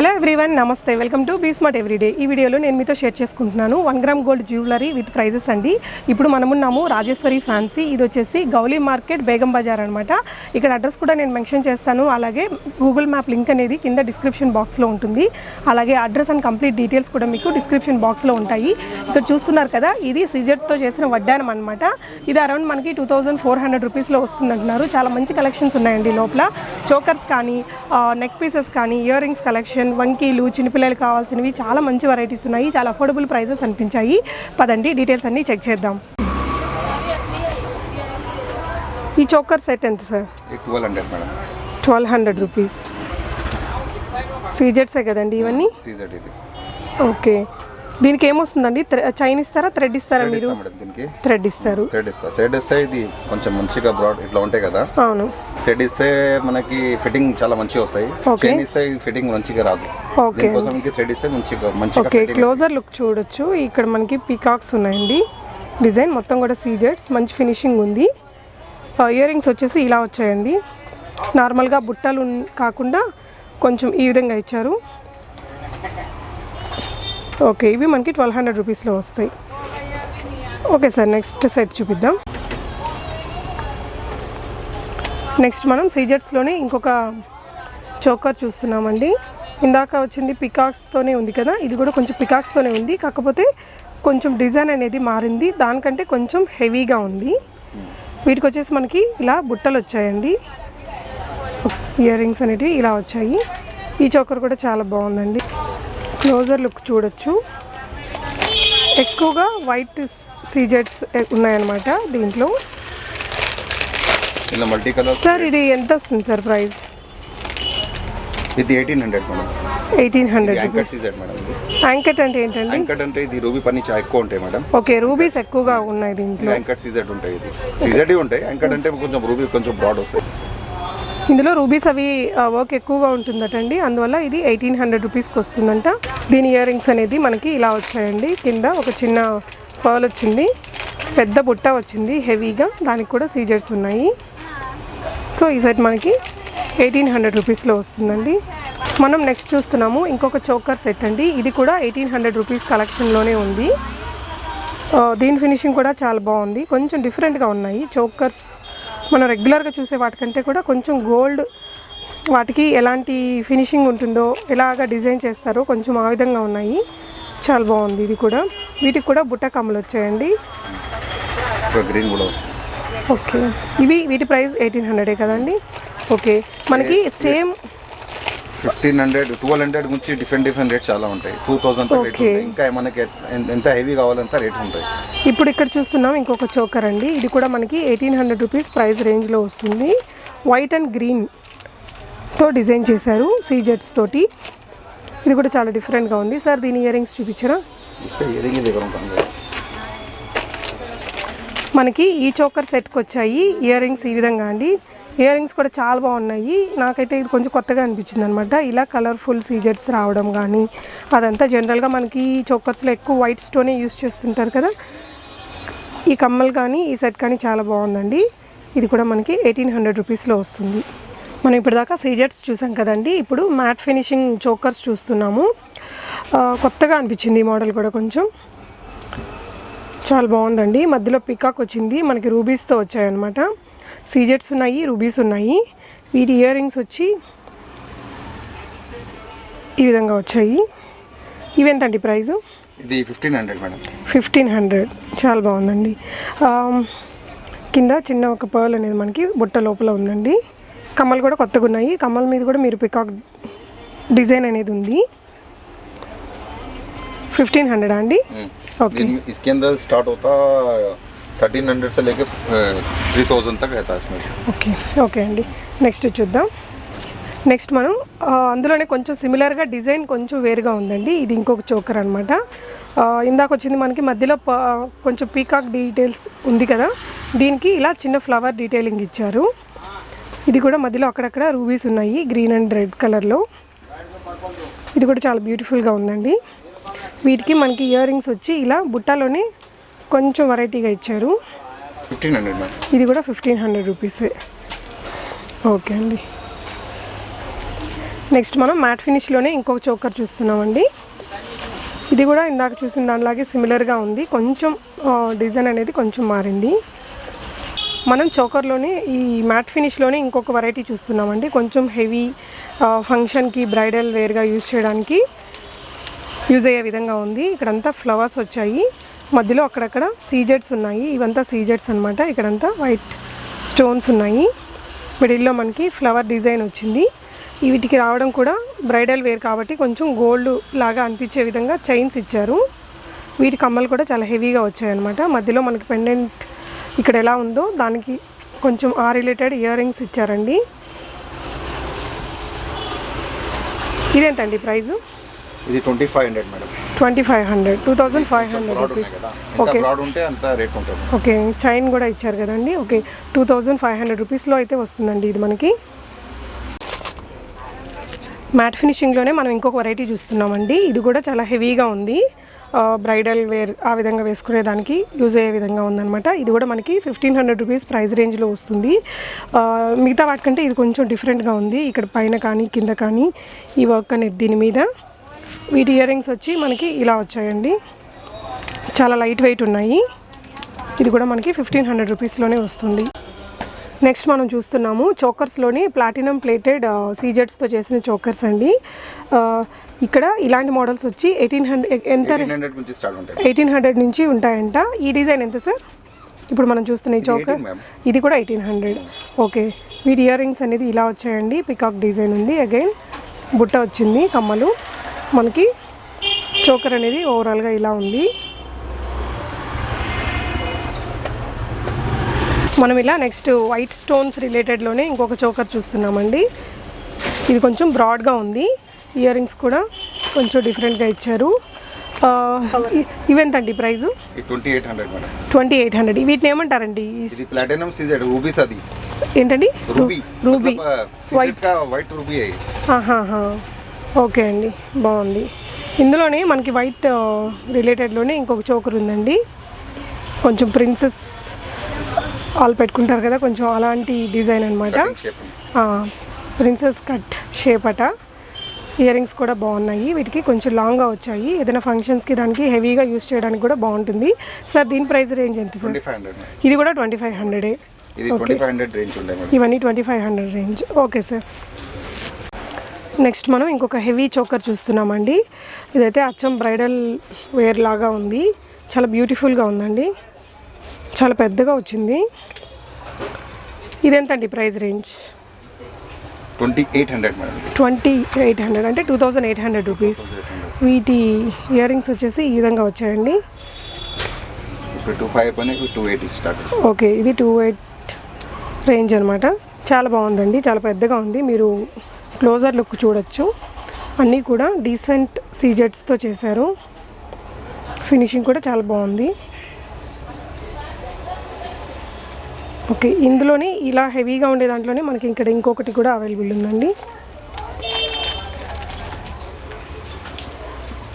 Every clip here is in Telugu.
హలో ఎవ్రీవన్, నమస్తే. Welcome to be smart everyday. ఈ వీడియోలో నేను మీతో షేర్ చేసుకుంటున్నాను 1 gram gold jewellery with prices అండి. ఇప్పుడు మనమున్నాము రాజేశ్వరి ఫ్యాన్సీ. ఇది వచ్చేసి గౌలీ మార్కెట్, బేగం బజార్ అనమాట. ఇక్కడ అడ్రస్ కూడా నేను మెన్షన్ చేస్తాను. అలాగే గూగుల్ మ్యాప్ లింక్ అనేది కింద డిస్క్రిప్షన్ బాక్స్లో ఉంటుంది. అలాగే అడ్రస్ అండ్ కంప్లీట్ డీటెయిల్స్ కూడా మీకు డిస్క్రిప్షన్ బాక్స్లో ఉంటాయి. ఇక్కడ చూస్తున్నారు కదా, ఇది సిజెట్తో చేసిన వడ్డానం అనమాట. ఇది అరౌండ్ మనకి 2400 రూపీస్లో వస్తుందంటున్నారు. చాలా మంచి కలెక్షన్స్ ఉన్నాయండి. లోపల చోకర్స్ కానీ, నెక్ పీసెస్ కానీ, ఇయర్ రింగ్స్ కలెక్షన్, వంకీలు, చిన్నపిల్లలకు కావాల్సినవి చాలా మంచి వెరైటీస్ ఉన్నాయి. చాలా అఫోర్డబుల్ ప్రైజెస్ అనిపించాయి. పదండి డీటెయిల్స్ అన్నీ చెక్ చేద్దాం. ఈ చోకర్ సెట్ ఎంత సార్? 1200 మేడం. 1200 రూపీస్. సీజెట్సే కదండి ఇవన్నీ? సీజెట్ ఇది. ఓకే. దీనికి ఏమొస్తుందండి? చైన్ ఇస్తారా, థ్రెడ్ ఇస్తారా మీరు? థ్రెడ్ ఇస్తారు. థ్రెడ్ ఇస్తే ఇది కొంచెం మంచిగా బ్రాడ్ ఇట్లా ఉంటాయి కదా. అవును. థ్రెడ్ ఇస్తే మనకి ఫిట్టింగ్ చాలా మంచిగా వస్తాయి. చైన్ ఇస్తే ఫిట్టింగ్ మంచిగా రాదు. ఓకే. దీనికోసం థ్రెడ్ ఇస్తే మంచిగా ఓకే. క్లోజర్ లుక్ చూడొచ్చు. ఇక్కడ మనకి పీకాక్స్ ఉన్నాయండి. డిజైన్ మొత్తం కూడా సీజెట్స్, మంచి ఫినిషింగ్ ఉంది. ఇయర్ రింగ్స్ వచ్చేసి ఇలా వచ్చాయండి. నార్మల్గా బుట్టలు కాకుండా కొంచెం ఈ విధంగా ఇచ్చారు. ఓకే. ఇవి మనకి 1200 రూపీస్లో వస్తాయి. ఓకే సార్, నెక్స్ట్ సెట్ చూపిద్దాం. నెక్స్ట్ మనం సీజెట్స్లోనే ఇంకొక చోకర్ చూస్తున్నామండి. ఇందాక వచ్చింది పికాక్స్తోనే ఉంది కదా, ఇది కూడా కొంచెం పికాక్స్తోనే ఉంది. కాకపోతే కొంచెం డిజైన్ అనేది మారింది. దానికంటే కొంచెం హెవీగా ఉంది. వీటికి వచ్చేసి మనకి ఇలా బుట్టలు వచ్చాయండి. ఇయర్ రింగ్స్ అనేటివి ఇలా వచ్చాయి. ఈ చోకర్ కూడా చాలా బాగుందండి. క్లోజర్ లుక్ చూడొచ్చు. ఎక్కువగా వైట్ సీజెట్స్ ఉన్నాయన్నమాట దీంట్లో. ఇలా మల్టీ కలర్. సార్ ఇది ఎంత వస్తుంది సార్ ప్రైస్? ఇది 1800 మేడం. 1800 anchor సీజెట్ madam. యాంకెట్ అంటే ఏంటండి? యాంకర్ అంటే ఇది రూబీ పని చాలా ఎక్కువ ఉంటాయి మేడం. ఓకే. రూబీస్ ఎక్కువగా ఉన్నాయి దీంట్లో. యాంకర్ సీజెట్ ఉంటాయి. ఇది సీజెట్ ఉంటాయి. యాంకర్ అంటే కొంచెం రూబీ కొంచెం బ్రాడ్ వస్తాయి. ఇందులో రూబీస్ అవి వర్క్ ఎక్కువగా ఉంటుందటండి. అందువల్ల ఇది 1800 రూపీస్కి వస్తుందంట. దీని ఇయర్ రింగ్స్ అనేది మనకి ఇలా వచ్చాయండి. కింద ఒక చిన్న పర్ల్ వచ్చింది, పెద్ద బుట్ట వచ్చింది హెవీగా. దానికి కూడా సీజెట్స్ ఉన్నాయి. సో ఈ సెట్ మనకి 1800 రూపీస్లో వస్తుందండి. మనం నెక్స్ట్ చూస్తున్నాము ఇంకొక చోకర్ సెట్ అండి. ఇది కూడా 1800 రూపీస్ కలెక్షన్లోనే ఉంది. దీని ఫినిషింగ్ కూడా చాలా బాగుంది. కొంచెం డిఫరెంట్గా ఉన్నాయి చోకర్స్. మనం రెగ్యులర్గా చూసే వాటికంటే కూడా కొంచెం గోల్డ్, వాటికి ఎలాంటి ఫినిషింగ్ ఉంటుందో, ఎలాగ డిజైన్ చేస్తారో కొంచెం ఆ విధంగా ఉన్నాయి. చాలా బాగుంది ఇది కూడా. వీటికి కూడా బుట్ట కమ్మలు వచ్చాయండి. గ్రీన్ కూడా వస్తుంది. ఓకే. వీటి ప్రైస్ 1800 కదండి. ఓకే. మనకి సేమ్ 1500, 1200 నుంచి డిఫరెంట్ రేట్ చాలా ఉంటాయి. 2000 రేట్ ఉంటాయి. ఇంకా మనకి ఎంత హెవీ కావాలంత రేట్ ఉంటాయి. ఇప్పుడు ఇక్కడ చూస్తున్నాం ఇంకొక చోకర్ అండి. ఇది కూడా మనకి 1800 రూపీస్ ప్రైస్ రేంజ్లో వస్తుంది. వైట్ అండ్ గ్రీన్తో డిజైన్ చేశారు సీజెట్స్ తోటి. ఇది కూడా చాలా డిఫరెంట్గా ఉంది. సార్ దీని ఇయర్ రింగ్స్ చూపించరా? మనకి ఈ చోకర్ సెట్కి వచ్చాయి ఇయర్ రింగ్స్ ఈ విధంగా అండి. ఇయర్ రింగ్స్ కూడా చాలా బాగున్నాయి. నాకైతే ఇది కొంచెం కొత్తగా అనిపించింది అనమాట. ఇలా కలర్ఫుల్ సీజెట్స్ రావడం కానీ అదంతా. జనరల్గా మనకి చోకర్స్లో ఎక్కువ వైట్ స్టోనే యూస్ చేస్తుంటారు కదా. ఈ కమ్మలు కానీ ఈ సెట్ కానీ చాలా బాగుందండి. ఇది కూడా మనకి 1800 రూపీస్లో వస్తుంది. మనం ఇప్పటిదాకా సీజెట్స్ చూసాం కదండి. ఇప్పుడు మ్యాట్ ఫినిషింగ్ చోకర్స్ చూస్తున్నాము. కొత్తగా అనిపించింది ఈ మోడల్ కూడా. కొంచెం చాలా బాగుందండి. మధ్యలో పికాక్ వచ్చింది. మనకి రూబీస్తో వచ్చాయన్నమాట. సీజెట్స్ ఉన్నాయి, రూబీస్ ఉన్నాయి. వీటి ఇయర్ రింగ్స్ వచ్చి ఈ విధంగా వచ్చాయి. ఇవి ఎంతండి ప్రైస్? ఇది 1500 మేడం. 1500. చాలా బాగుందండి. కింద చిన్న ఒక పర్ల్ అనేది మనకి బుట్ట లోపల ఉందండి. కమ్మలు కూడా కొత్తగా ఉన్నాయి. కమ్మల మీద కూడా మీరు పికాక్ డిజైన్ అనేది ఉంది. 1500 అండి. ఓకే. इसके अंदर स्टार्ट होता 1300 से लेके 3000 तक रहता है इसमें. ఓకే. ఓకే అండి. నెక్స్ట్ చూద్దాం. నెక్స్ట్ మనం అందులోనే కొంచెం సిమిలర్గా డిజైన్ కొంచెం వేరుగా ఉందండి. ఇది ఇంకొక చోకర్ అనమాట. ఇందాక వచ్చింది మనకి మధ్యలో కొంచెం పీకాక్ డీటెయిల్స్ ఉంది కదా. దీనికి ఇలా చిన్న ఫ్లవర్ డీటెయిలింగ్ ఇచ్చారు. ఇది కూడా మధ్యలో అక్కడక్కడ రూబీస్ ఉన్నాయి గ్రీన్ అండ్ రెడ్ కలర్లో. ఇది కూడా చాలా బ్యూటిఫుల్గా ఉందండి. వీటికి మనకి ఇయర్ రింగ్స్ వచ్చి ఇలా బుట్టలోనే కొంచెం వెరైటీగా ఇచ్చారు. 1500. ఇది కూడా 1500 రూపీసే. ఓకే అండి. నెక్స్ట్ మనం మ్యాట్ ఫినిష్లోనే ఇంకొక చోకర్ చూస్తున్నామండి. ఇది కూడా ఇందాక చూసిన దానిలాగే సిమిలర్గా ఉంది, కొంచెం డిజైన్ అనేది కొంచెం మారింది. మనం చోకర్లోనే ఈ మ్యాట్ ఫినిష్లోనే ఇంకొక వెరైటీ చూస్తున్నామండి. కొంచెం హెవీ ఫంక్షన్కి బ్రైడల్ వేర్గా యూజ్ చేయడానికి యూజ్ అయ్యే విధంగా ఉంది. ఇక్కడంతా ఫ్లవర్స్ వచ్చాయి, మధ్యలో అక్కడక్కడ సీజెడ్స్ ఉన్నాయి. ఇవంతా సీజెడ్స్ అనమాట. ఇక్కడంతా వైట్ స్టోన్స్ ఉన్నాయి, మిడిల్లో మనకి ఫ్లవర్ డిజైన్ వచ్చింది. వీటికి రావడం కూడా బ్రైడల్ వేర్ కాబట్టి కొంచెం గోల్డ్ లాగా అనిపించే విధంగా చైన్స్ ఇచ్చారు. వీటి కమ్మలు కూడా చాలా హెవీగా వచ్చాయన్నమాట. మధ్యలో మనకి పెండెంట్ ఇక్కడ ఎలా ఉందో దానికి కొంచెం ఆ రిలేటెడ్ ఇయర్ రింగ్స్ ఇచ్చారండి. ఇదేంటండి ప్రైజు? ఇది 2500 మేడం. 2500, 2500 రూపీస్. ఓకే ఉంటే అంత రేట్ ఉంటుంది. ఓకే, చైన్ కూడా ఇచ్చారు కదండి. ఓకే, 2500 రూపీస్లో అయితే వస్తుందండి ఇది మనకి. మ్యాట్ ఫినిషింగ్లోనే మనం ఇంకొక వెరైటీ చూస్తున్నామండి. ఇది కూడా చాలా హెవీగా ఉంది, బ్రైడల్ వేర్ ఆ విధంగా వేసుకునే దానికి యూజ్ అయ్యే విధంగా ఉందన్నమాట. ఇది కూడా మనకి 1500 రూపీస్ ప్రైస్ రేంజ్లో వస్తుంది. మిగతా వాటికంటే ఇది కొంచెం డిఫరెంట్గా ఉంది. ఇక్కడ పైన కానీ కింద కానీ ఈ వర్క్ అనేది దీని మీద. వీటి ఇయర్ రింగ్స్ వచ్చి మనకి ఇలా వచ్చాయండి, చాలా లైట్ వెయిట్ ఉన్నాయి. ఇది కూడా మనకి 1500 రూపీస్లోనే వస్తుంది. నెక్స్ట్ మనం చూస్తున్నాము చోకర్స్లోని ప్లాటినం ప్లేటెడ్ సీజెట్స్తో చేసిన చోకర్స్ అండి. ఇక్కడ ఇలాంటి మోడల్స్ వచ్చి 1800 నుంచి ఉంటాయంట. ఈ డిజైన్ ఎంత సార్? ఇప్పుడు మనం చూస్తున్న ఈ చోకర్ ఇది కూడా 1800. ఓకే, వీటి ఇయర్ రింగ్స్ అనేది ఇలా వచ్చాయండి, పికాక్ డిజైన్ ఉంది, అగైన్ బుట్ట వచ్చింది, కమ్మలు. మనకి చోకర్ అనేది ఓవరాల్గా ఇలా ఉంది. మనం ఇలా నెక్స్ట్ వైట్ స్టోన్స్ రిలేటెడ్లోనే ఇంకొక చోకర్ చూస్తున్నామండి. ఇది కొంచెం బ్రాడ్గా ఉంది, ఇయర్ రింగ్స్ కూడా కొంచెం డిఫరెంట్గా ఇచ్చారు. ఇవెంతండి ప్రైజు? 2800 మేడం. 2800. వీటిని ఏమంటారండి? ఇది ప్లాటినం సీజెడ్ రూబీ సది. ఏంటండి? Ruby white ruby. ఓకే అండి, బాగుంది. ఇందులోనే మనకి వైట్ రిలేటెడ్లోనే ఇంకొక చోకర్ ఉందండి. కొంచెం ప్రిన్సెస్ వాళ్ళు పెట్టుకుంటారు కదా, కొంచెం అలాంటి డిజైన్ అనమాట. ప్రిన్సెస్ కట్ షేప్ అట. ఇయర్ రింగ్స్ కూడా బాగున్నాయి, వీటికి కొంచెం లాంగ్గా వచ్చాయి. ఏదైనా ఫంక్షన్స్కి దానికి హెవీగా యూస్ చేయడానికి కూడా బాగుంటుంది. సార్ దీని ప్రైస్ రేంజ్ ఎంత సార్? 2500. ఇది కూడా 2500. ఇవన్నీ 2500 రేంజ్. Okay sir. నెక్స్ట్ మనం ఇంకొక హెవీ చోకర్ చూస్తున్నామండి. ఇదైతే అచ్చం బ్రైడల్ వేర్ లాగా ఉంది, చాలా బ్యూటిఫుల్గా ఉందండి, చాలా పెద్దగా వచ్చింది. ఇదెంతండి ప్రైస్ రేంజ్? 2800 మేడం. 2800 అంటే 2800 రూపీస్. వీటి ఇయర్ రింగ్స్ వచ్చేసి ఈ విధంగా వచ్చాయండి. ఇప్పుడు 25 పని 280 స్టార్ట్. ఓకే, ఇది 28 రేంజ్ అనమాట. చాలా బాగుందండి, చాలా పెద్దగా ఉంది. మీరు క్లోజర్ లుక్ చూడొచ్చు. అన్నీ కూడా డీసెంట్ సీజెట్స్తో చేశారు. ఫినిషింగ్ కూడా చాలా బాగుంది. ఓకే, ఇందులోనే ఇలా హెవీగా ఉండే దాంట్లోనే మనకి ఇక్కడ ఇంకొకటి కూడా అవైలబుల్ ఉందండి.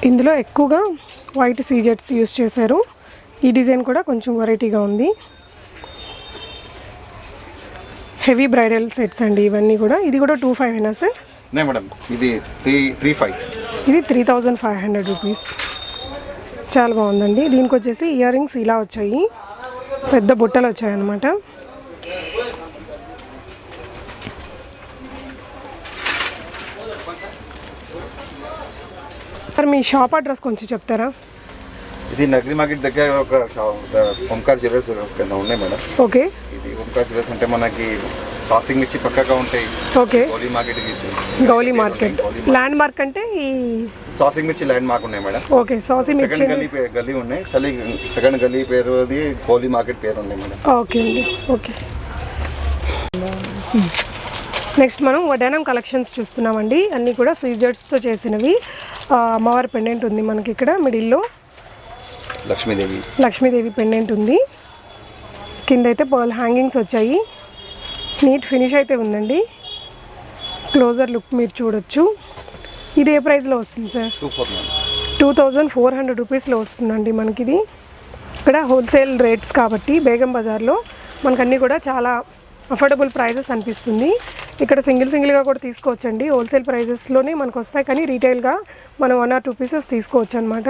ఇందులో ఎక్కువగా వైట్ సీజెట్స్ యూస్ చేశారు. ఈ డిజైన్ కూడా కొంచెం వెరైటీగా ఉంది. హెవీ బ్రైడల్ సెట్స్ అండి ఇవన్నీ కూడా. ఇది కూడా 2500 సార్? మేడం, ఇది 3500. ఇది 3500 రూపీస్. చాలా బాగుందండి. దీనికి వచ్చేసి ఇయర్ రింగ్స్ ఇలా వచ్చాయి, పెద్ద బుట్టలు వచ్చాయన్నమాట. సార్ మీ షాప్ అడ్రస్ కొంచెం చెప్తారా? ఇది నగరి మార్కెట్ దగ్గర ఒక ఓంకార్ జ్యువెలర్స్ ఉన్నాయి మేడం. ఓకే, ఇది ఓంకార్ జ్యువెలర్స్ అంటే మనకి షాపింగ్ మిర్చి పక్కగా ఉంటాయి. Okay, Gauli market. Gauli market land mark అంటే ఈ సాసింగ్ మిర్చి ల్యాండ్ మార్క్ ఉన్నాయి మేడం. ఓకే, సాసింగ్ మిర్చి గల్లీ ఉన్నాయి. సెకండ్ గల్లీ పేరు అది గౌలీ మార్కెట్ పేరు ఉన్నాయి మేడం. ఓకే అండి. ఓకే, నెక్స్ట్ మనం వడ్డానం కలెక్షన్స్ చూస్తున్నామండి. అన్నీ కూడా సీజర్స్తో చేసినవి. అమ్మవారి పెండెంట్ ఉంది మనకి ఇక్కడ మిడిల్లో, లక్ష్మీదేవి పెండెంట్ ఉంది. కింద అయితే పర్ల్ హ్యాంగింగ్స్ వచ్చాయి. నీట్ ఫినిష్ అయితే ఉందండి. క్లోజర్ లుక్ మీరు చూడొచ్చు. ఇది ఏ ప్రైస్లో వస్తుంది సార్? 2400 రూపీస్లో వస్తుందండి మనకి. ఇది ఇక్కడ హోల్సేల్ రేట్స్ కాబట్టి బేగం బజార్లో మనకన్నీ కూడా చాలా అఫోర్డబుల్ ప్రైజెస్ అనిపిస్తుంది. ఇక్కడ సింగిల్గా కూడా తీసుకోవచ్చండి. హోల్సేల్ ప్రైజెస్లోనే మనకు వస్తాయి, కానీ రీటైల్గా మనం 1 or 2 పీసెస్ తీసుకోవచ్చు అనమాట.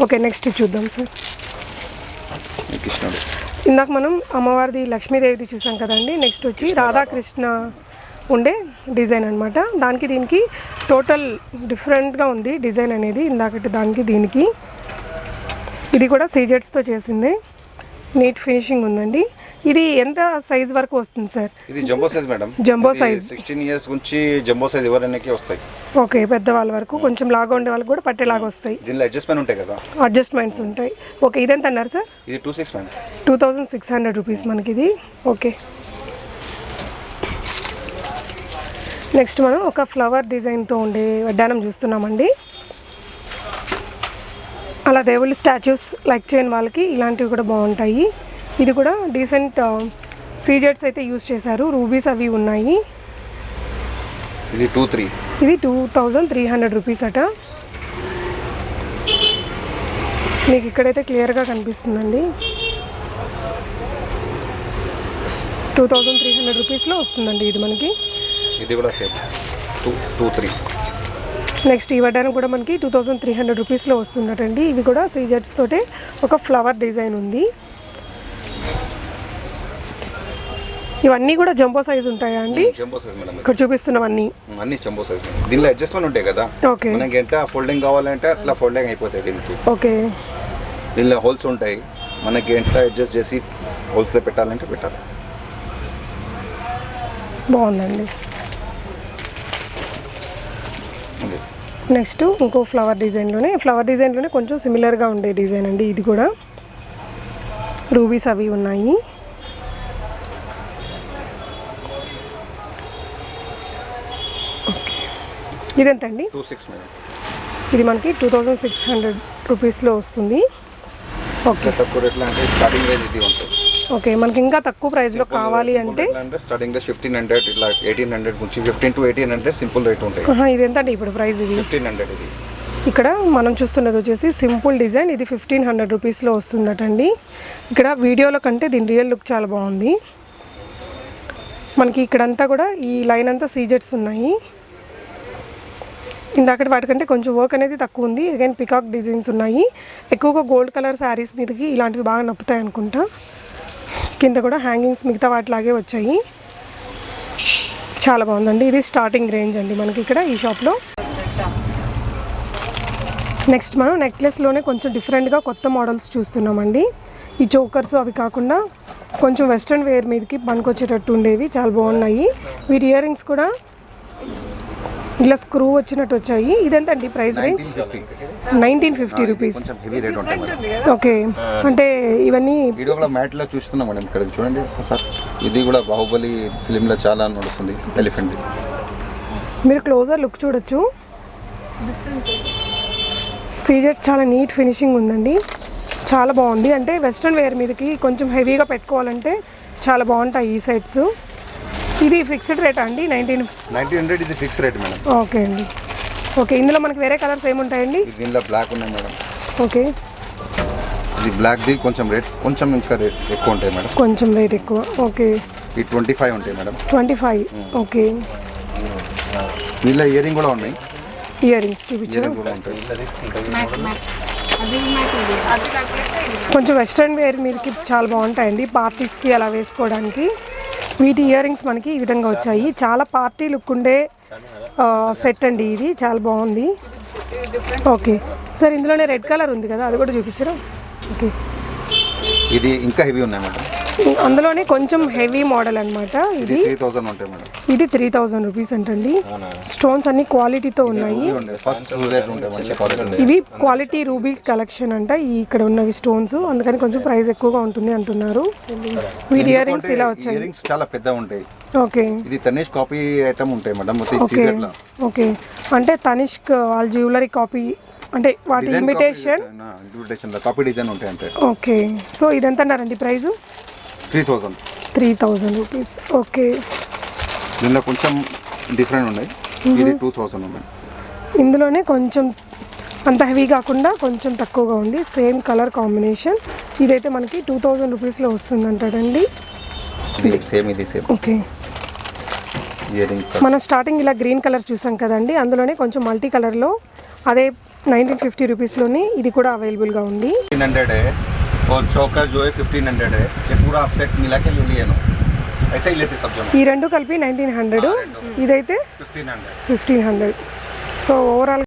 ఓకే, నెక్స్ట్ చూద్దాం సార్. కృష్ణుడు ఇందాక మనం అమ్మవారిది లక్ష్మీదేవిది చూసాం కదండి. నెక్స్ట్ వచ్చి రాధాకృష్ణ ఉండే డిజైన్ అనమాట. దానికి దీనికి టోటల్ డిఫరెంట్గా ఉంది డిజైన్ అనేది. ఇందాకటి దానికి దీనికి ఇది కూడా సీజెట్స్తో చేసింది. నీట్ ఫినిషింగ్ ఉందండి. ఇది ఎంత సైజ్ వరకు వస్తుంది సార్? ఇది jumbo size madam. Jumbo size 16 years నుంచి జంబో సైజ్ ఎవరైనాకి వస్తాయి. ఓకే, పెద్దవాళ్ళ వరకు, కొంచెం లాగా ఉండే వాళ్ళకి కూడా పట్టేలాగా వస్తాయి. దీనిలో అడ్జస్ట్మెంట్ ఉంటాయి కదా, అడ్జస్ట్మెంట్స్ ఉంటాయి. ఓకే, ఇదెంత అన్నారు సార్? ఇది 2600 2600 రూపీస్ మనకి ఇది. ఓకే, నెక్స్ట్ మనం ఒక ఫ్లవర్ డిజైన్తో ఉండే వడ్డానం చూస్తున్నామండి. అలా దేవుళ్ళ స్టాచ్యూస్ లైక్ చేయని వాళ్ళకి ఇలాంటివి కూడా బాగుంటాయి. ఇది కూడా డీసెంట్ సీజెట్స్ అయితే యూస్ చేశారు. రూబీస్ అవి ఉన్నాయి. ఇది 2300 రూపీస్ అట. మీకు ఇక్కడైతే క్లియర్గా కనిపిస్తుందండి. 2300 రూపీస్లో వస్తుందండి ఇది మనకి. ఇది కూడా సేమ్ 2-3. నెక్స్ట్ ఈ వడ్డానం కూడా మనకి 2300 రూపీస్లో వస్తుందటండి. ఇవి కూడా సీజెట్స్ తోటే ఒక ఫ్లవర్ డిజైన్ ఉంది. ఇవన్నీ కూడా జంబో సైజ్ ఉంటాయా అండి? Jumbo size madam. ఇక్కడ చూపిస్తున్నవన్నీ అన్ని జంబో సైజ్. దీనిలో అడ్జస్ట్మెంట్ ఉంటాయి కదా. ఓకే, మనకి ఎంత ఫోల్డింగ్ కావాలంటే అట్లా ఫోల్డింగ్ అయిపోతాయి దీనికి. ఓకే, దీనిలో హోల్స్ ఉంటాయి. మనకి ఎంత అడ్జస్ట్ చేసి హోల్స్లో పెట్టాలంటే పెట్టాలి. బాగుందండి. నెక్స్ట్ ఇంకో ఫ్లవర్ డిజైన్లోనే కొంచెం సిమిలర్గా ఉండే డిజైన్ అండి. ఇది కూడా రూబీస్ అవి ఉన్నాయి. ఇదెంతండి? 26 మేడం. ఇది మనకి 2600 రూపీస్లో వస్తుంది. ఓకే, తక్కువ రేట్లో అంటే స్టార్టింగ్ రేంజ్ ఇది ఉంటుంది. ఓకే, మనకి ఇంకా తక్కువ ప్రైస్లో కావాలి అంటే స్టార్టింగ్ 1500 ఇట్లా 1800 నుంచి 15 to 1800 సింపుల్ రేట్ ఉంటాయి. ఇది ఎంతండి ఇప్పుడు ప్రైస్? ఇది 1500. ఇది ఇక్కడ మనం చూస్తున్నది వచ్చేసి సింపుల్ డిజైన్. ఇది 1500 రూపీస్లో వస్తుందటండి. ఇక్కడ వీడియోలో కంటే దీని రియల్ లుక్ చాలా బాగుంది. మనకి ఇక్కడంతా కూడా ఈ లైన్ అంతా సీజెట్స్ ఉన్నాయి. ఇందాకటి వాటికంటే కొంచెం వర్క్ అనేది తక్కువ ఉంది. అగైన్ పికాక్ డిజైన్స్ ఉన్నాయి. ఎక్కువగా గోల్డ్ కలర్ శారీస్ మీదకి ఇలాంటివి బాగా నప్పుతాయి అనుకుంటా. కింద కూడా హ్యాంగింగ్స్ మిగతా వాటిలాగే వచ్చాయి. చాలా బాగుందండి. ఇది స్టార్టింగ్ రేంజ్ అండి మనకి ఇక్కడ ఈ షాప్లో. నెక్స్ట్ మనం నెక్లెస్లోనే కొంచెం డిఫరెంట్గా కొత్త మోడల్స్ చూస్తున్నామండి. ఈ చోకర్స్ అవి కాకుండా కొంచెం వెస్ట్రన్ వేర్ మీదకి పనికొచ్చేటట్టు ఉండేవి చాలా బాగున్నాయి. వీటి ఇయర్ రింగ్స్ కూడా ఇలా స్క్రూ వచ్చినట్టు వచ్చాయి. ఇదెంతండి ప్రైస్ రేంజ్? 1950 రూపీస్. కొంచెం హెవీ రేట్ ఉంటాయి మేడం. ఓకే, అంటే ఇవన్నీ వీడియోలో మ్యాట్లో చూస్తున్నాం మేడం. ఇక్కడ చూడండి సార్, ఇది కూడా బాహుబలి ఫిలింలో చాలా నడుస్తుంది. ఎలిఫెంట్ మీరు క్లోజర్ లుక్ చూడొచ్చు. సీజెట్స్ చాలా నీట్ ఫినిషింగ్ ఉందండి. చాలా బాగుంది. అంటే వెస్ట్రన్ వేర్ మీదకి కొంచెం హెవీగా పెట్టుకోవాలంటే చాలా బాగుంటాయి ఈ సెట్స్. ఇది ఫిక్స్డ్ రేట్ అండి? 1900 ఇది ఫిక్స్ రేట్ మేడం. ఓకే అండి. ఓకే, ఇందులో మనకి వేరే కలర్స్ ఏముంటాయండి? దీనిలో బ్లాక్ ఉన్నాయి మేడం. ఓకే, ఇది బ్లాక్ది కొంచెం రేట్ కొంచెం ఇంకా రేట్ ఎక్కువ ఉంటాయి మేడం. కొంచెం రేట్ ఎక్కువ. ఓకే, ఈ 25 ఉంటాయి మేడం. 25. ఓకే, దీనిలో ఇయర్ రింగ్ కూడా ఉన్నాయి. ఇయర్ రింగ్స్ చూపించారు. కూడా ఉంటాయి. కొంచెం వెస్ట్రన్ వేర్ మీదకి చాలా బాగుంటాయండి, పార్టీస్కి అలా వేసుకోవడానికి. వీటి ఇయర్ రింగ్స్ మనకి ఈ విధంగా వచ్చాయి. చాలా పార్టీ లుక్ ఉండే సెట్ అండి ఇది. చాలా బాగుంది. ఓకే సార్, ఇందులోనే రెడ్ కలర్ ఉంది కదా, అది కూడా చూపించరా? ఓకే, ఇది ఇంకా హెవీ ఉన్నాయి మేడం. అందులోనే కొంచెం హెవీ మోడల్ అనమాట. ఇది 3000 ఉంటాయి మేడం. ఇది 3000 రూపీస్ అంటండి. స్టోన్స్ అన్ని క్వాలిటీతో ఉన్నాయి. ఇవి క్వాలిటీ రూబీ కలెక్షన్ అంట. ఇక్కడ ఉన్నవి స్టోన్స్, అందుకని కొంచెం ప్రైస్ ఎక్కువగా ఉంటుంది అంటున్నారు. వీటి ఇయర్ రింగ్స్ ఇలా వచ్చాయి. ఇయర్ రింగ్స్ చాలా పెద్ద ఉంటాయి. ఓకే, ఇది తనిష్క్ కాపీ ఐటమ్ ఉంటాయి మేడం. ఓకే, ఓకే, అంటే తనిష్క్ వాళ్ళ జ్యువెలరీ కాపీ, అంటే వాటి ఇమిటేషన్ కాపీ డిజైన్ ఉంటాయి అంతే. ఓకే, సో ఇది ఎంత అన్నారండి ప్రైస్? 3000 రూపీస్. ఓకే, దీనిలో కొంచెం డిఫరెంట్ ఉన్నాయి. ఇది 2000 ఉన్నాయి. ఇందులోనే కొంచెం అంత హెవీ కాకుండా కొంచెం తక్కువగా ఉంది. Same colour combination. ఇదైతే మనకి 2000 రూపీస్లో వస్తుంది అంటాడండి. ఇది సేమ్. ఓకే, ఇయర్ రింగ్స్ మనం స్టార్టింగ్ ఇలా గ్రీన్ కలర్ చూసాం కదండి, అందులోనే కొంచెం మల్టీ కలర్లో అదే 1950 రూపీస్లోనే ఇది కూడా అవైలబుల్గా ఉంది. 1500 है और चौकर जो है 1500 है. ये पूरा आप सेट मिला के ले लिए ना, ऐसा ही लेते सब जन. ఈ రెండు కలిపి 1900, ఇదైతే 1500. సో ఓవరాల్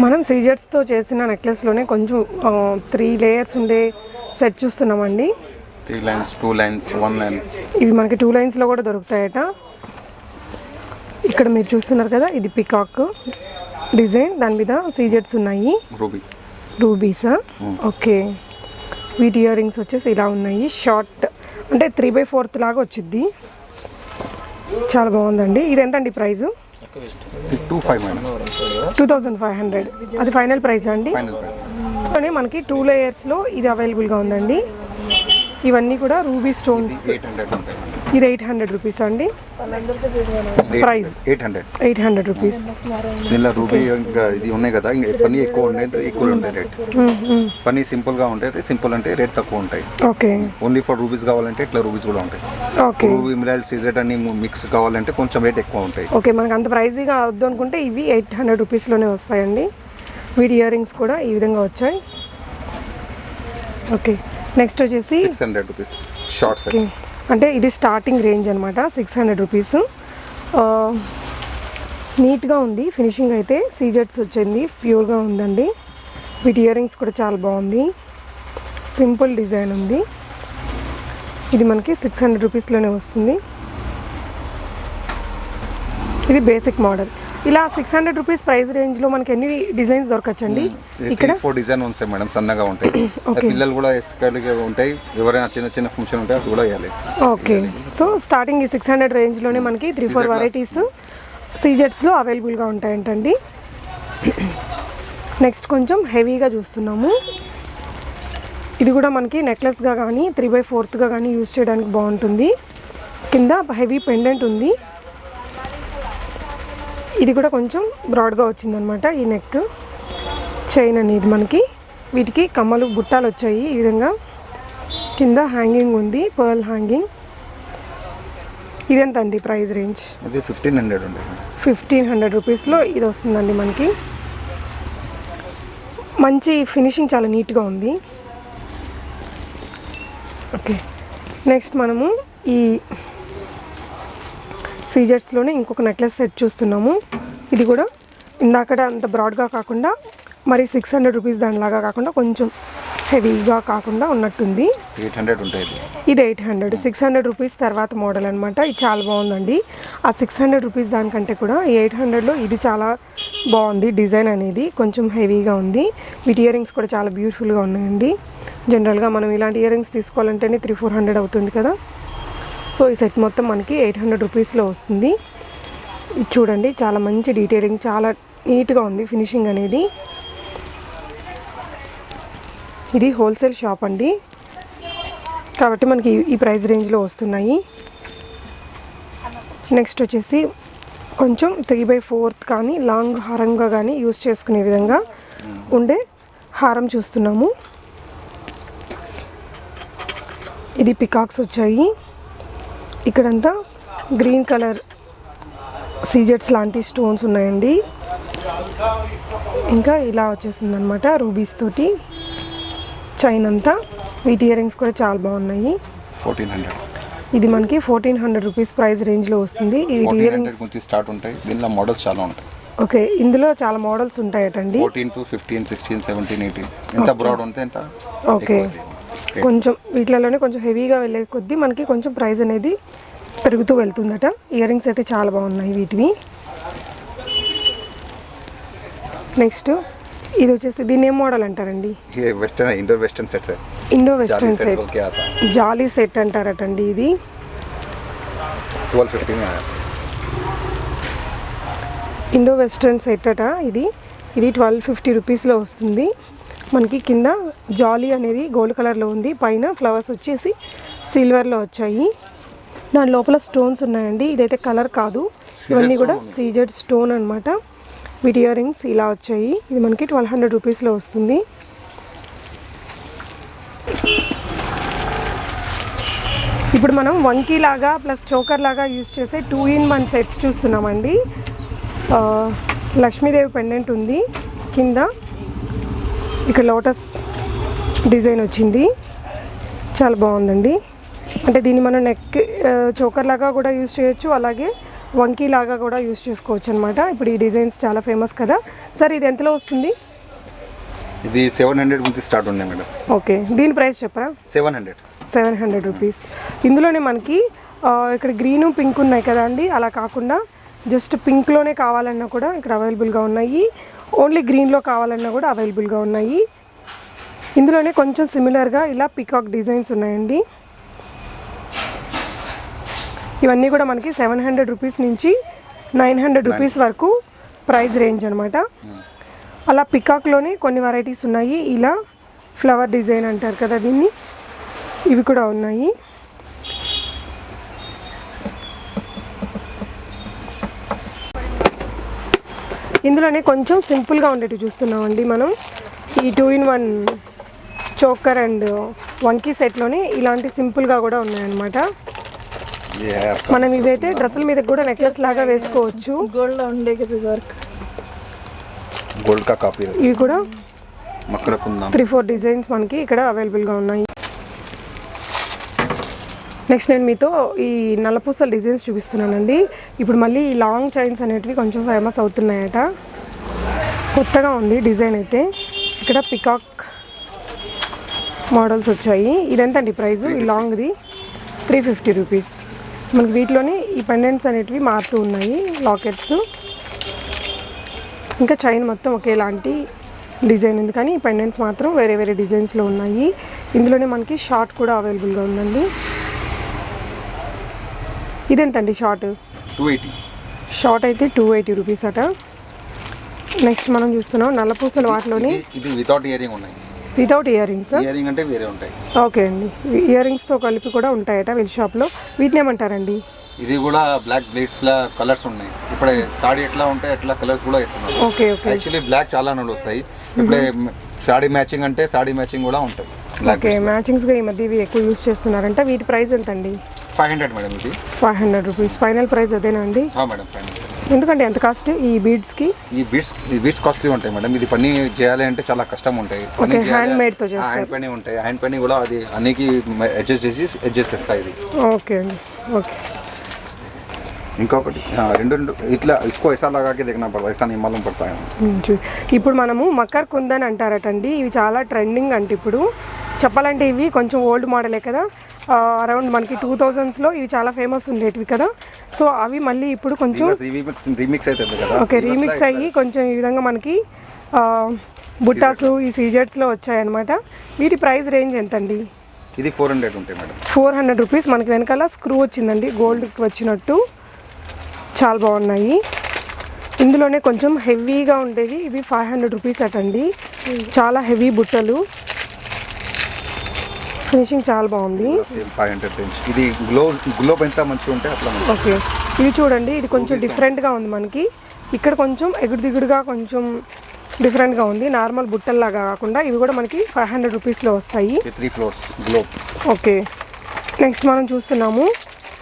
మనం సీజెట్స్తో చేసిన నెక్లెస్లోనే కొంచెం 3 లేయర్స్ ఉండే సెట్ చూస్తున్నామండి. 3 lines, 2 lines, 1 line. ఇవి మనకి 2 లైన్స్లో కూడా దొరుకుతాయట. ఇక్కడ మీరు చూస్తున్నారు కదా, ఇది పికాక్ డిజైన్, దాని మీద సీజెట్స్ ఉన్నాయి. రూబీసా? ఓకే. వీటి ఇయర్ రింగ్స్ వచ్చేసి ఇలా ఉన్నాయి. షార్ట్ అంటే 3/4 లాగా వచ్చింది. చాలా బాగుందండి. ఇది ఎంతండి ప్రైస్? 2500. అది ఫైనల్ ప్రైస్ అండి. మనకి 2 లేయర్స్లో ఇది అవైలబుల్గా ఉందండి. ఇవన్నీ కూడా రూబీ స్టోన్స్. ఇది 800 రూపీస్ అండి. Price 800 rupees. దీనిలో రూబీ ఇది ఉన్నాయి కదా, పని ఎక్కువ ఉండేది ఎక్కువ ఉంటాయి రేట్. పని సింపుల్గా ఉంటుంది, సింపుల్ అంటే రేట్ తక్కువ ఉంటాయి. ఓకే. ఓన్లీ ఫర్ రూబీస్ కావాలంటే ఇట్లా రూబీస్ కూడా ఉంటాయి. ఓకే. రూబీ మిరాయిల్ సీజెట్ అని మిక్స్ కావాలంటే కొంచెం రేట్ ఎక్కువ ఉంటాయి. ఓకే, మనకు అంత ప్రైజీగా వద్దు అనుకుంటే ఇవి 800 రూపీస్లోనే వస్తాయండి. వీటి ఇయర్ రింగ్స్ కూడా ఈ విధంగా వచ్చాయి. ఓకే. నెక్స్ట్ వచ్చేసి 600 రూపీస్ షార్ట్ సెట్. ఓకే, అంటే ఇది స్టార్టింగ్ రేంజ్ అనమాట. 600 రూపీస్. నీట్గా ఉంది ఫినిషింగ్ అయితే. సీజెట్స్ వచ్చింది, ప్యూర్గా ఉందండి. వీటి ఇయర్ రింగ్స్ కూడా చాలా బాగుంది. సింపుల్ డిజైన్ ఉంది. ఇది మనకి 600 రూపీస్లోనే వస్తుంది. ఇది బేసిక్ మోడల్. ఇలా 600 రూపీస్ ప్రైస్ రేంజ్లో మనకి ఎన్ని డిజైన్స్ దొరకచ్చండి? ఇక్కడ 4 డిజైన్ ఉంటాయి మేడం, సన్నగా ఉంటాయి. పిల్లలు కూడా ఎస్పెషల్గా ఉంటాయి. ఎవరైనా చిన్న చిన్న ఫంక్షన్ ఉంటే అది కూడా వేయాలి. ఓకే. సో స్టార్టింగ్ ఈ 600 రేంజ్లోనే మనకి 3-4 వెరైటీస్ సీజెట్స్లో అవైలబుల్గా ఉంటాయంటండి. నెక్స్ట్ కొంచెం హెవీగా చూస్తున్నాము. ఇది కూడా మనకి నెక్లెస్గా కానీ 3/4గా కానీ యూజ్ చేయడానికి బాగుంటుంది. కింద హెవీ పెండెంట్ ఉంది. ఇది కూడా కొంచెం బ్రాడ్గా వచ్చిందనమాట. ఈ నెక్ చైన్ అనేది మనకి. వీటికి కమ్మలు బుట్టాలు వచ్చాయి ఈ విధంగా. కింద హ్యాంగింగ్ ఉంది, పర్ల్ హ్యాంగింగ్. ఇదెంత అండి ప్రైస్ రేంజ్? ఇది 1500 ఉంది. 1500 రూపీస్లో ఇది వస్తుందండి మనకి. మంచి ఫినిషింగ్, చాలా నీట్గా ఉంది. ఓకే. నెక్స్ట్ మనము ఈ సీజెట్స్లోనే ఇంకొక నెక్లెస్ సెట్ చూస్తున్నాము. ఇది కూడా ఇందాకడ అంత బ్రాడ్గా కాకుండా, మరి 600 రూపీస్ దానిలాగా కాకుండా, కొంచెం హెవీగా కాకుండా ఉన్నట్టుంది. 800 ఉంటాయి. ఇది 800. 600 రూపీస్ తర్వాత మోడల్ అనమాట. ఇది చాలా బాగుందండి. ఆ 600 రూపీస్ దానికంటే కూడా ఈ 800లో ఇది చాలా బాగుంది. డిజైన్ అనేది కొంచెం హెవీగా ఉంది. వీటి ఇయర్ రింగ్స్ కూడా చాలా బ్యూటిఫుల్గా ఉన్నాయండి. జనరల్గా మనం ఇలాంటి ఇయర్ రింగ్స్ తీసుకోవాలంటేనే 300-400 అవుతుంది కదా. సో ఈ సెట్ మొత్తం మనకి 800 రూపీస్లో వస్తుంది. ఇది చూడండి, చాలా మంచి డీటెయిలింగ్, చాలా నీట్గా ఉంది ఫినిషింగ్ అనేది. ఇది హోల్సేల్ షాప్ అండి, కాబట్టి మనకి ఈ ప్రైస్ రేంజ్లో వస్తున్నాయి. నెక్స్ట్ వచ్చేసి కొంచెం 3/4 కానీ లాంగ్ హారంగా కానీ యూజ్ చేసుకునే విధంగా ఉండే హారం చూస్తున్నాము. ఇది పికాక్స్ వచ్చాయి. ఇక్కడంతా గ్రీన్ కలర్ సీజెట్స్ లాంటి స్టోన్స్ ఉన్నాయండి. ఇంకా ఇలా వచ్చేసింది అనమాట రూబీస్ తోటి చైన్ అంతా. వీటి ఇయర్ రింగ్స్ కూడా చాలా బాగున్నాయి. 1400. ఇది మనకి 1400 రూపీస్ ప్రైస్ రేంజ్లో వస్తుంది. ఈ ఇయర్ రింగ్స్ నుంచి స్టార్ట్ ఉంటాయి. దీనిలో మోడల్స్ చాలా ఉంటాయి. ఓకే, ఇందులో చాలా మోడల్స్ ఉంటాయటండి. 14 to 15, 16, 17, 18 ఎంత బ్రాడ్ ఉంటే ఎంత. ఓకే. కొంచెం వీటిలోనే కొంచెం హెవీగా వెళ్ళే కొద్దీ మనకి కొంచెం ప్రైస్ అనేది పెరుగుతూ వెళ్తుందట. ఇయర్ రింగ్స్ అయితే చాలా బాగున్నాయి వీటివి. నెక్స్ట్ ఇది వచ్చేసి దీన్ని ఏం మోడల్ అంటారండి? Indo western set. Indo western set, jolly set అంటారటండి. ఇది 1250 ఇండో వెస్టర్న్ సెట్ అట. ఇది 1250 రూపీస్లో వస్తుంది. మనకి కింద జాలీ అనేది గోల్డ్ కలర్లో ఉంది, పైన ఫ్లవర్స్ వచ్చేసి సిల్వర్లో వచ్చాయి. దాని లోపల స్టోన్స్ ఉన్నాయండి. ఇదైతే కలర్ కాదు, ఇవన్నీ కూడా సీజెడ్ స్టోన్ అనమాట. వీటి ఇయర్ రింగ్స్ ఇలా వచ్చాయి. ఇది మనకి 1200 రూపీస్లో వస్తుంది. ఇప్పుడు మనం వంకీ లాగా ప్లస్ చోకర్ లాగా యూస్ చేసే 2-in-1 సెట్స్ చూస్తున్నామండి. లక్ష్మీదేవి పెండెంట్ ఉంది, కింద ఇక్కడ లోటస్ డిజైన్ వచ్చింది, చాలా బాగుందండి. అంటే దీన్ని మనం నెక్ చోకర్ లాగా కూడా యూస్ చేయొచ్చు, అలాగే వంకీ లాగా కూడా యూస్ చేసుకోవచ్చు అనమాట. ఇప్పుడు ఈ డిజైన్స్ చాలా ఫేమస్ కదా సార్. ఇది ఎంతలో వస్తుంది? ఇది 700 నుంచి స్టార్ట్ ఉన్నాయి మేడం. ఓకే, దీని ప్రైస్ చెప్పరా? 700 రూపీస్. ఇందులోనే మనకి ఇక్కడ గ్రీను పింక్ ఉన్నాయి కదా అండి, అలా కాకుండా జస్ట్ పింక్లోనే కావాలన్నా కూడా ఇక్కడ అవైలబుల్గా ఉన్నాయి, ఓన్లీ గ్రీన్లో కావాలన్నా కూడా అవైలబుల్గా ఉన్నాయి. ఇందులోనే కొంచెం సిమిలర్గా ఇలా పికాక్ డిజైన్స్ ఉన్నాయండి. ఇవన్నీ కూడా మనకి 700 రూపీస్ నుంచి 900 రూపీస్ వరకు ప్రైస్ రేంజ్ అనమాట. అలా పికాక్లోనే కొన్ని వెరైటీస్ ఉన్నాయి, ఇలా ఫ్లవర్ డిజైన్ అంటారు కదా దీన్ని, ఇవి కూడా ఉన్నాయి. ఇందులోనే కొంచెం సింపుల్గా ఉండేవి చూస్తున్నామండి మనం. ఈ 2-in-1 చోకర్ అండ్ వంకీ సెట్లోనే ఇలాంటి సింపుల్గా కూడా ఉన్నాయన్నమాట. మనం ఇవైతే డ్రెస్సుల మీద కూడా నెక్లెస్ లాగా వేసుకోవచ్చు. గోల్డ్లో ఉండే కదా వర్క్, గోల్డ్ కా కాపీ. ఇవి కూడా మక్కర కుందన్ 3-4 డిజైన్స్ మనకి ఇక్కడ అవైలబుల్గా ఉన్నాయి. నెక్స్ట్ నేను మీతో ఈ నల్లపూసల డిజైన్స్ చూపిస్తున్నానండి. ఇప్పుడు మళ్ళీ ఈ లాంగ్ చైన్స్ అనేటివి కొంచెం ఫేమస్ అవుతున్నాయట, కొత్తగా ఉంది డిజైన్ అయితే. ఇక్కడ పికాక్ మోడల్స్ వచ్చాయి. ఇదెంతండి ప్రైస్? ఈ లాంగ్ది 350 రూపీస్. మనకి వీటిలోనే ఈ పెండెంట్స్ అనేటివి మారుతూ ఉన్నాయి, లాకెట్స్. ఇంకా చైన్ మొత్తం ఒకేలాంటి డిజైన్ ఉంది, కానీ ఈ పెండెంట్స్ మాత్రం వేరే వేరే డిజైన్స్లో ఉన్నాయి. ఇందులోనే మనకి షార్ట్ కూడా అవైలబుల్గా ఉందండి. ఇదెంతండి షార్ట్? 280. షార్ట్ అయితే 280 రూపీస్ అట. నెక్స్ట్ మనం చూస్తున్నాం నల్లపూసలు, వాటిలోనే ఇది వితౌట్ ఇయరింగ్ ఉన్నాయి. Without ear rings? ఇయరింగ్ అంటే వేరే ఉంటాయి. ఓకే అండి, ఇయర్ రింగ్స్తో కలిపి కూడా ఉంటాయట వీళ్ళ షాప్లో. వీటిని ఏమంటారండి? ఇది కూడా బ్లాక్ బ్లీడ్స్ లా కలర్స్ ఉన్నాయి. ఇప్పుడు సాడీ ఎట్లా ఉంటాయి అట్లా కలర్స్ కూడా ఇస్తున్నారు. Okay okay. యాక్చువల్లీ బ్లాక్ చాలా నడుస్తాయి. ఇప్పుడు సాడీ మ్యాచింగ్ అంటే సాడీ మ్యాచింగ్ కూడా ఉంటాయి. ఓకే, మ్యాచింగ్స్గా ఈ మధ్య ఇవి ఎక్కువ యూస్ చేస్తున్నారంట. వీటి ప్రైస్ ఎంత అండి? 500 మేడం. ఇది 500 రూపీస్. ఫైనల్ ప్రైస్ అదేనా అండి? Madam final. ఎందుకంటే ఎంత కాస్ట్ ఈ బీడ్స్కి? ఈ బీడ్స్ కాస్ట్లీ ఉంటాయి మేడం. ఇది పని చేయాలి అంటే చాలా కష్టం ఉంటాయి. ఓకే, హ్యాండ్ మేడ్తో చేస్తారు. హ్యాండ్ పని ఉంటాయి. హ్యాండ్ పని కూడా అది అన్నికి అడ్జస్ట్ చేస్తాయి ఇది. ఓకే అండి, ఓకే. ఇంకొకటి రెండు ఇట్లా ఇసుకో ఐసా లాగాకి దిగిన పడతాయి, ఐసా నిమ్మలం పడతాయి. ఇప్పుడు మనము మకర్ కుందన్ అంటారటండి. ఇవి చాలా ట్రెండింగ్ అంటే ఇప్పుడు చెప్పాలంటే ఇవి కొంచెం ఓల్డ్ మోడలే కదా. అరౌండ్ మనకి 2000స్లో ఇవి చాలా ఫేమస్ ఉండేటివి కదా. సో అవి మళ్ళీ ఇప్పుడు కొంచెం రీమిక్స్ అవుతుంది కదా. ఓకే, రీమిక్స్ అయ్యి కొంచెం ఈ విధంగా మనకి బుట్టాసు ఈ సీజెట్స్లో వచ్చాయన్నమాట. వీటి ప్రైస్ రేంజ్ ఎంతండి? ఇది 400 ఉంటాయి మేడం. 400 రూపీస్. మనకి వెనకాల స్క్రూ వచ్చిందండి, గోల్డ్కి వచ్చినట్టు. చాలా బాగున్నాయి. ఇందులోనే కొంచెం హెవీగా ఉండేవి ఇవి 500 రూపీస్ అటండి. చాలా హెవీ బుట్టలు, ఫినిషింగ్ చాలా బాగుంది. 500 రేంజ్. ఇది గ్లో ఎంత మంచిగా ఉంటే అట్లా. ఓకే, ఇది చూడండి, ఇది కొంచెం డిఫరెంట్గా ఉంది మనకి. ఇక్కడ కొంచెం ఎగుడు దిగుడుగా కొంచెం డిఫరెంట్గా ఉంది, నార్మల్ బుట్టల్లాగా కాకుండా. ఇవి కూడా మనకి 500 రూపీస్లో వస్తాయి. 3 ఫ్లోర్స్ గ్లో. ఓకే, నెక్స్ట్ మనం చూస్తున్నాము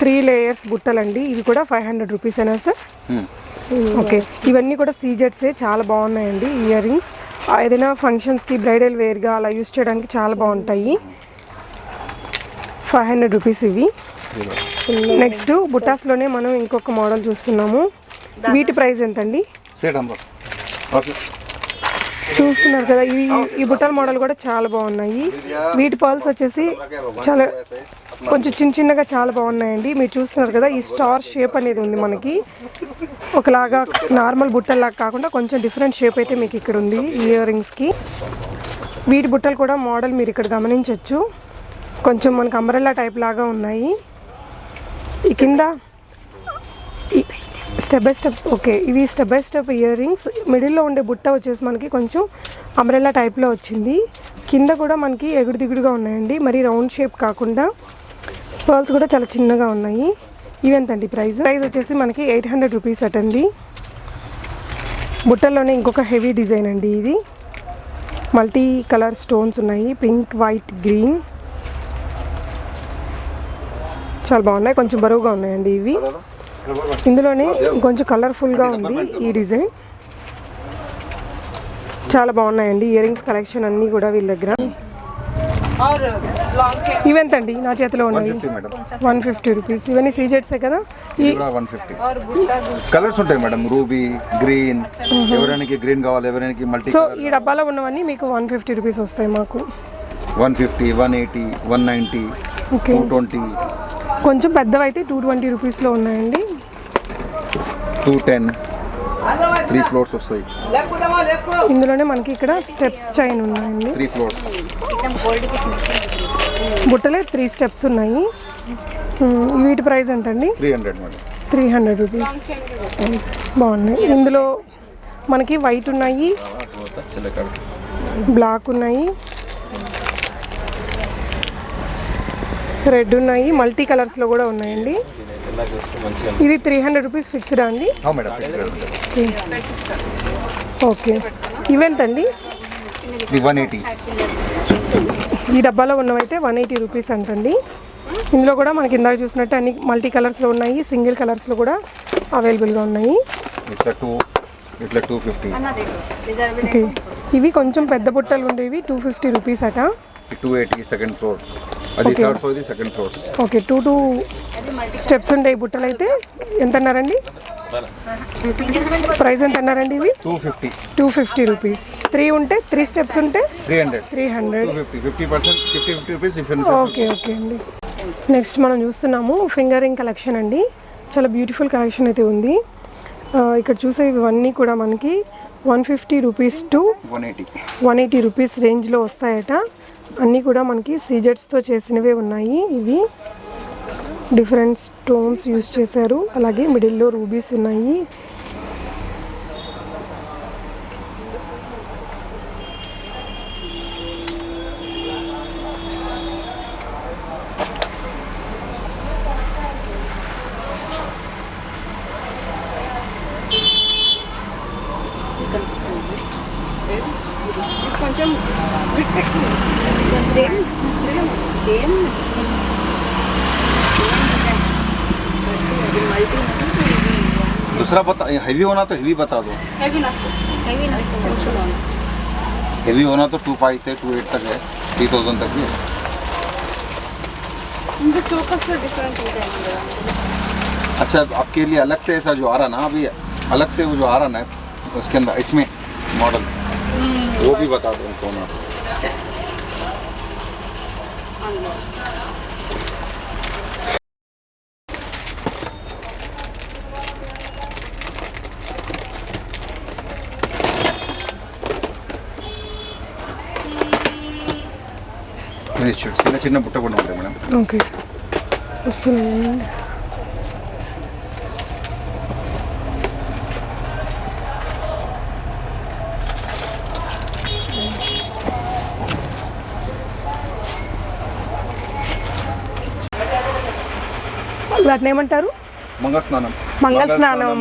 3 లేయర్స్ బుట్టలండి. ఇవి కూడా 500 రూపీసేనా సార్? ఓకే, ఇవన్నీ కూడా సీజెట్సే, చాలా బాగున్నాయండి. ఇయర్ రింగ్స్ ఏదైనా ఫంక్షన్స్కి బ్రైడల్ వేర్గా అలా యూస్ చేయడానికి చాలా బాగుంటాయి. 500 రూపీస్ ఇవి. నెక్స్ట్ బుట్టాస్లోనే మనం ఇంకొక మోడల్ చూస్తున్నాము. వీటి ప్రైస్ ఎంతండి? చూస్తున్నారు కదా, ఈ బుట్టల మోడల్ కూడా చాలా బాగున్నాయి. వీటి పర్ల్స్ వచ్చేసి చాలా కొంచెం చిన్న చిన్నగా చాలా బాగున్నాయండి. మీరు చూస్తున్నారు కదా, ఈ స్టార్ షేప్ అనేది ఉంది మనకి. ఒకలాగా నార్మల్ బుట్టల్లాగా కాకుండా కొంచెం డిఫరెంట్ షేప్ అయితే మీకు ఇక్కడ ఉంది ఇయర్ రింగ్స్కి. వీటి బుట్టలు కూడా మోడల్ మీరు ఇక్కడ గమనించవచ్చు, కొంచెం మనకు అంబ్రెల్లా టైప్ లాగా ఉన్నాయి. ఈ కింద స్టెప్ బై స్టెప్. ఓకే, ఇవి step by step ear rings. మిడిల్లో ఉండే బుట్ట వచ్చేసి మనకి కొంచెం అంబ్రెల్లా టైప్లో వచ్చింది. కింద కూడా మనకి ఎగుడు దిగుడుగా ఉన్నాయండి, మరి రౌండ్ షేప్ కాకుండా. పర్ల్స్ కూడా చాలా చిన్నగా ఉన్నాయి. ఇవెంతండి ప్రైస్? వచ్చేసి మనకి 800 రూపీస్ అటండి. బుట్టల్లోనే ఇంకొక హెవీ డిజైన్ అండి. ఇది మల్టీ కలర్ స్టోన్స్ ఉన్నాయి, పింక్, వైట్, గ్రీన్. చాలా బాగున్నాయి, కొంచెం బరువుగా ఉన్నాయండి ఇవి. ఇందులోనే కొంచెం కలర్ఫుల్గా ఉంది ఈ డిజైన్. చాలా బాగున్నాయండి ఇయర్ రింగ్స్ కలెక్షన్ అన్నీ కూడా వీళ్ళ దగ్గర. ఇవెంతండి నా చేతిలో ఉన్నాయి? 150 రూపీస్. ఇవన్నీ సీజెట్సే కదా? ఈ 150 కలర్స్ ఉంటాయి మేడం, రూబీ, గ్రీన్, ఎవరికి గ్రీన్ కావాలి, ఎవరికి మల్టీ. సో ఈ డబ్బాలో ఉన్నవన్నీ మీకు 150 రూపీస్ వస్తాయి మాకు. 150, 180, 190, ఓకే. 220, కొంచెం పెద్దవైతే 220 రూపీస్లో ఉన్నాయండి. 210, 3 ఫ్లోర్స్ వస్తాయి. ఇందులోనే మనకి ఇక్కడ స్టెప్స్ చైన్ ఉన్నాయండి. 3 ఫ్లోర్స్ బుట్టలే 3 స్టెప్స్ ఉన్నాయి. వీటి ప్రైస్ ఎంతండి? 300 మేడం. 300 రూపీస్. బాగున్నాయి. ఇందులో మనకి వైట్ ఉన్నాయి, బ్లాక్ ఉన్నాయి, రెడ్ ఉన్నాయి, మల్టీ కలర్స్లో కూడా ఉన్నాయండి. ఇది 300 రూపీస్ ఫిక్స్డా అండి? Madam okay. ఇవెంతండి? 180. ఈ డబ్బాలో ఉన్నవైతే 180 రూపీస్ అంటండి. ఇందులో కూడా మనకి ఇందాక చూసినట్టు అన్ని మల్టీ కలర్స్లో ఉన్నాయి, సింగిల్ కలర్స్లో కూడా అవైలబుల్గా ఉన్నాయి. ఇట్లా 250. ఓకే. ఇవి కొంచెం పెద్ద బుట్టలు ఉండేవి 250 రూపీస్ అట. 280 సెకండ్ ఫ్లోర్, అది థర్డ్ ఫ్లోర్, ఇది సెకండ్ ఫ్లోర్. ఓకే. 2 స్టెప్స్ ఉండే బుట్టలు అయితే ఎంత అన్నారండి? ప్రైస్ ఎంత అన్నారండి ఇవి? 250 రూపీస్. 3 ఉంటే 3 స్టెప్స్ ఉంటే 300. 50% రూపీస్ డిఫరెన్స్. ఓకే ఓకే అండి. నెక్స్ట్ మనం చూస్తున్నాము ఫింగరింగ్ కలెక్షన్ అండి. చాలా బ్యూటిఫుల్ కలెక్షన్ అయితే ఉంది. ఇక్కడ చూసే ఇవన్నీ కూడా మనకి 150 రూపీస్ టు 180 రూపీస్ రేంజ్లో వస్తాయట. అన్నీ కూడా మనకి సీజెట్స్తో చేసినవే ఉన్నాయి. ఇవి డిఫరెంట్ స్టోన్స్ యూస్ చేశారు. అలాగే మిడిల్లో రూబీస్ ఉన్నాయి. కొంచెం दूसरा बता, हैवी होना तो हैवी बता दो. हैवी होना तो 25 से 28 तक है, 3000 तक भी है. अच्छा, आपके लिए अलग से ऐसा जो आ रहा ना अभी, अलग से वो जो आ रहा ना उसके अंदर इसमें मॉडल, वो भी बता दो कौन है. ఇది చిన్న చిన్న బుట్ట కూడా ఉంటాయి మేడం. ఓకే. వస్తున్నాయి. వాటిని ఏమంటారు? మంగళస్నానం. మంగళస్నానం.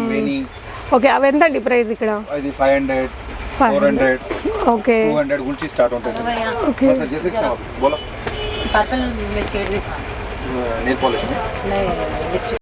ఓకే. అవి ఎంతండి ప్రైస్ ఇక్కడ? ఇది 500, 400, ఓకే. 200 గురించి స్టార్ట్ ఉంటుంది. ఓకే. जैसे बोलो पर्पल में शेड दिखा नेल पॉलिश में नहीं